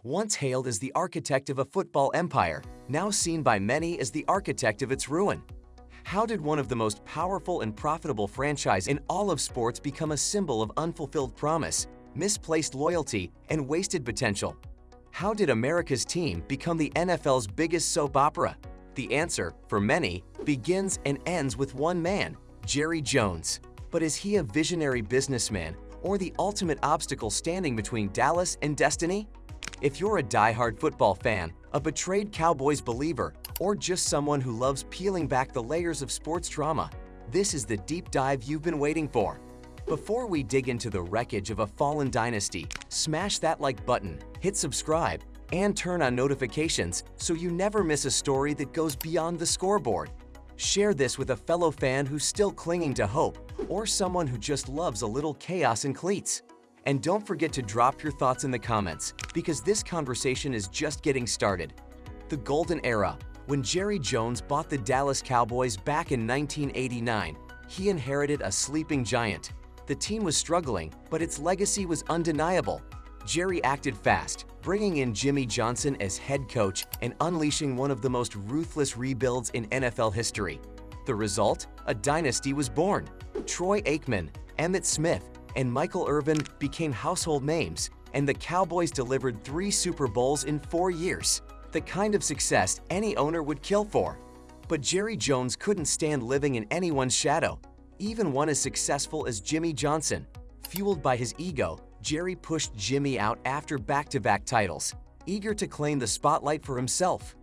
Once hailed as the architect of a football empire, now seen by many as the architect of its ruin. How did one of the most powerful and profitable franchises in all of sports become a symbol of unfulfilled promise, misplaced loyalty, and wasted potential? How did America's team become the NFL's biggest soap opera? The answer, for many, begins and ends with one man, Jerry Jones. But is he a visionary businessman or the ultimate obstacle standing between Dallas and destiny? If you're a die-hard football fan, a betrayed Cowboys believer, or just someone who loves peeling back the layers of sports drama, this is the deep dive you've been waiting for. Before we dig into the wreckage of a fallen dynasty, smash that like button, hit subscribe, and turn on notifications so you never miss a story that goes beyond the scoreboard. Share this with a fellow fan who's still clinging to hope, or someone who just loves a little chaos in cleats. And don't forget to drop your thoughts in the comments, because this conversation is just getting started. The Golden Era. When Jerry Jones bought the Dallas Cowboys back in 1989, he inherited a sleeping giant. The team was struggling, but its legacy was undeniable. Jerry acted fast, bringing in Jimmy Johnson as head coach and unleashing one of the most ruthless rebuilds in NFL history. The result? A dynasty was born. Troy Aikman, Emmitt Smith, and Michael Irvin became household names, and the Cowboys delivered 3 Super Bowls in 4 years, the kind of success any owner would kill for. But Jerry Jones couldn't stand living in anyone's shadow, even one as successful as Jimmy Johnson. Fueled by his ego, Jerry pushed Jimmy out after back-to-back titles, eager to claim the spotlight for himself.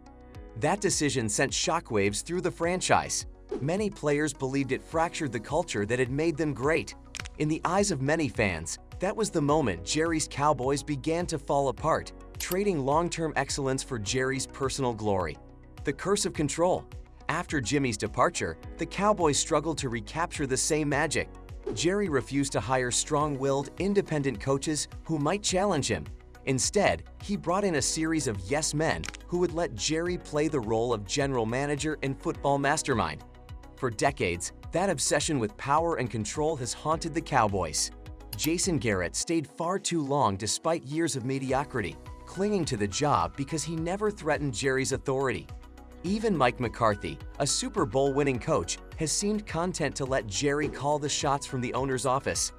That decision sent shockwaves through the franchise. Many players believed it fractured the culture that had made them great. In the eyes of many fans, that was the moment Jerry's Cowboys began to fall apart, trading long-term excellence for Jerry's personal glory. The curse of control. After Jimmy's departure, the Cowboys struggled to recapture the same magic. Jerry refused to hire strong-willed, independent coaches who might challenge him. Instead, he brought in a series of yes men who would let Jerry play the role of general manager and football mastermind. For decades, that obsession with power and control has haunted the Cowboys. Jason Garrett stayed far too long despite years of mediocrity, clinging to the job because he never threatened Jerry's authority. Even Mike McCarthy, a Super Bowl-winning coach, has seemed content to let Jerry call the shots from the owner's office.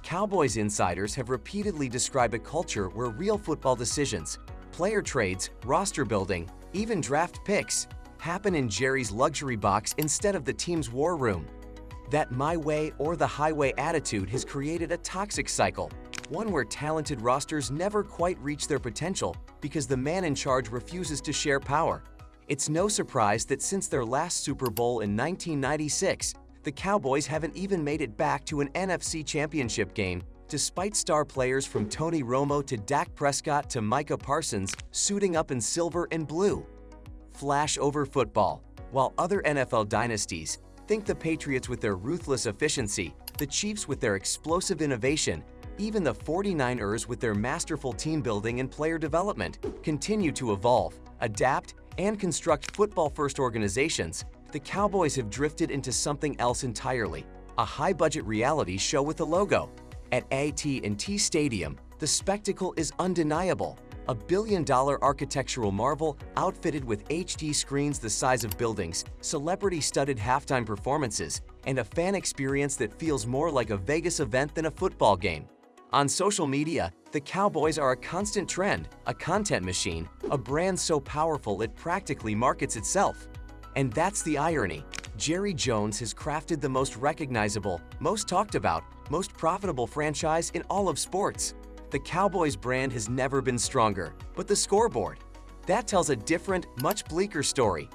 Cowboys insiders have repeatedly described a culture where real football decisions, player trades, roster building, even draft picks, happen in Jerry's luxury box instead of the team's war room. That my way or the highway attitude has created a toxic cycle, one where talented rosters never quite reach their potential because the man in charge refuses to share power. It's no surprise that since their last Super Bowl in 1996, the Cowboys haven't even made it back to an NFC Championship game, despite star players from Tony Romo to Dak Prescott to Micah Parsons suiting up in silver and blue. Flashover football. While other NFL dynasties, think the Patriots with their ruthless efficiency, the Chiefs with their explosive innovation, even the 49ers with their masterful team building and player development, continue to evolve, adapt, and construct football-first organizations, the Cowboys have drifted into something else entirely, a high-budget reality show with a logo. At AT&T Stadium, the spectacle is undeniable. A billion-dollar architectural marvel outfitted with HD screens the size of buildings, celebrity-studded halftime performances, and a fan experience that feels more like a Vegas event than a football game. On social media, the Cowboys are a constant trend, a content machine, a brand so powerful it practically markets itself. And that's the irony. Jerry Jones has crafted the most recognizable, most talked about, most profitable franchise in all of sports. The Cowboys brand has never been stronger, but the scoreboard, that tells a different, much bleaker story.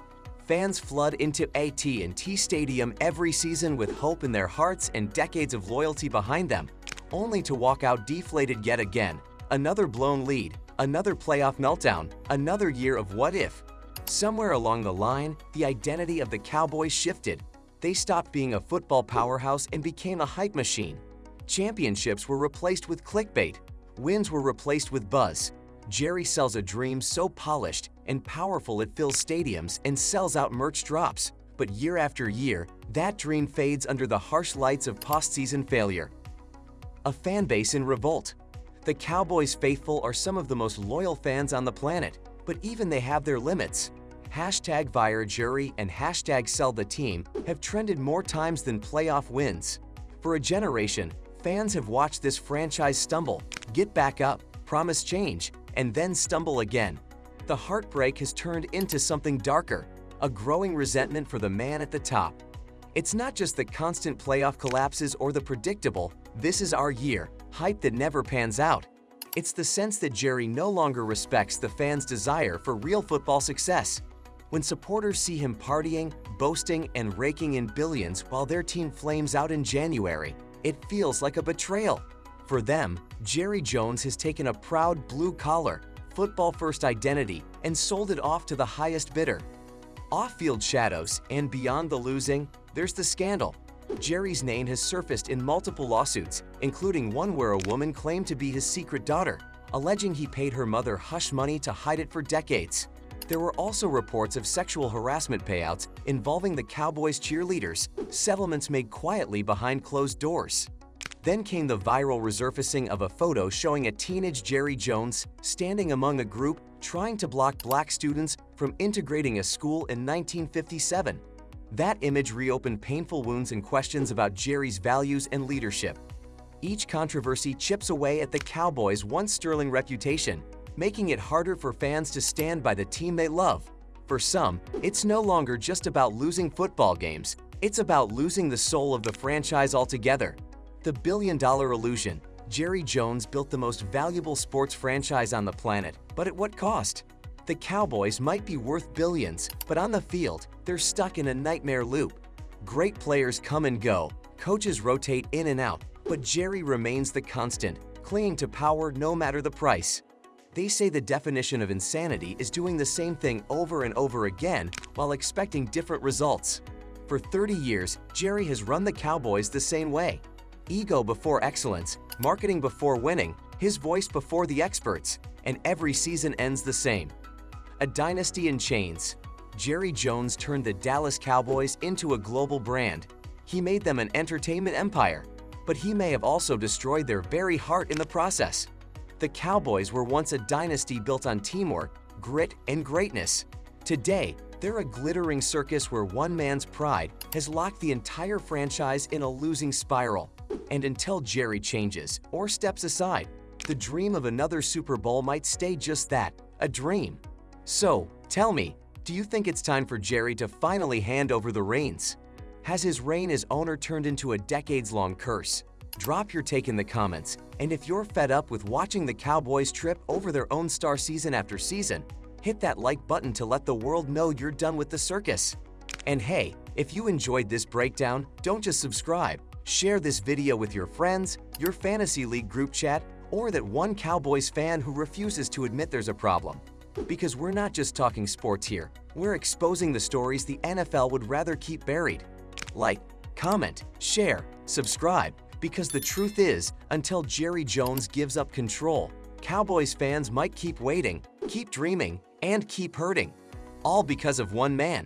Fans flood into AT&T Stadium every season with hope in their hearts and decades of loyalty behind them, only to walk out deflated yet again. Another blown lead, another playoff meltdown, another year of what if. Somewhere along the line, the identity of the Cowboys shifted. They stopped being a football powerhouse and became a hype machine. Championships were replaced with clickbait. Wins were replaced with buzz. Jerry sells a dream so polished and powerful it fills stadiums and sells out merch drops. But year after year, that dream fades under the harsh lights of postseason failure. A fan base in revolt. The Cowboys faithful are some of the most loyal fans on the planet, but even they have their limits. Hashtag Fire Jury and hashtag Sell the Team have trended more times than playoff wins. For a generation, fans have watched this franchise stumble, get back up, promise change, and then stumble again. The heartbreak has turned into something darker, a growing resentment for the man at the top. It's not just the constant playoff collapses or the predictable "this is our year" hype that never pans out. It's the sense that Jerry no longer respects the fans' desire for real football success. When supporters see him partying, boasting, and raking in billions while their team flames out in January, it feels like a betrayal. For them, Jerry Jones has taken a proud blue-collar, football-first identity and sold it off to the highest bidder. Off-field shadows and beyond the losing, there's the scandal. Jerry's name has surfaced in multiple lawsuits, including one where a woman claimed to be his secret daughter, alleging he paid her mother hush money to hide it for decades. There were also reports of sexual harassment payouts involving the Cowboys cheerleaders, settlements made quietly behind closed doors. Then came the viral resurfacing of a photo showing a teenage Jerry Jones standing among a group trying to block black students from integrating a school in 1957. That image reopened painful wounds and questions about Jerry's values and leadership. Each controversy chips away at the Cowboys' once sterling reputation, making it harder for fans to stand by the team they love. For some, it's no longer just about losing football games, it's about losing the soul of the franchise altogether. The billion-dollar illusion. Jerry Jones built the most valuable sports franchise on the planet, but at what cost? The Cowboys might be worth billions, but on the field, they're stuck in a nightmare loop. Great players come and go, coaches rotate in and out, but Jerry remains the constant, clinging to power no matter the price. They say the definition of insanity is doing the same thing over and over again while expecting different results. For 30 years, Jerry has run the Cowboys the same way. Ego before excellence, marketing before winning, his voice before the experts, and every season ends the same. A dynasty in chains. Jerry Jones turned the Dallas Cowboys into a global brand. He made them an entertainment empire, but he may have also destroyed their very heart in the process. The Cowboys were once a dynasty built on teamwork, grit, and greatness. Today, they're a glittering circus where one man's pride has locked the entire franchise in a losing spiral. And until Jerry changes or steps aside, the dream of another Super Bowl might stay just that, a dream. So, tell me, do you think it's time for Jerry to finally hand over the reins? Has his reign as owner turned into a decades-long curse? Drop your take in the comments, and if you're fed up with watching the Cowboys trip over their own star season after season, hit that like button to let the world know you're done with the circus. And hey, if you enjoyed this breakdown, don't just subscribe. Share this video with your friends, your fantasy league group chat, or that one Cowboys fan who refuses to admit there's a problem. Because we're not just talking sports here, we're exposing the stories the NFL would rather keep buried. Like, comment, share, subscribe, because the truth is, until Jerry Jones gives up control, Cowboys fans might keep waiting, keep dreaming, and keep hurting. All because of one man.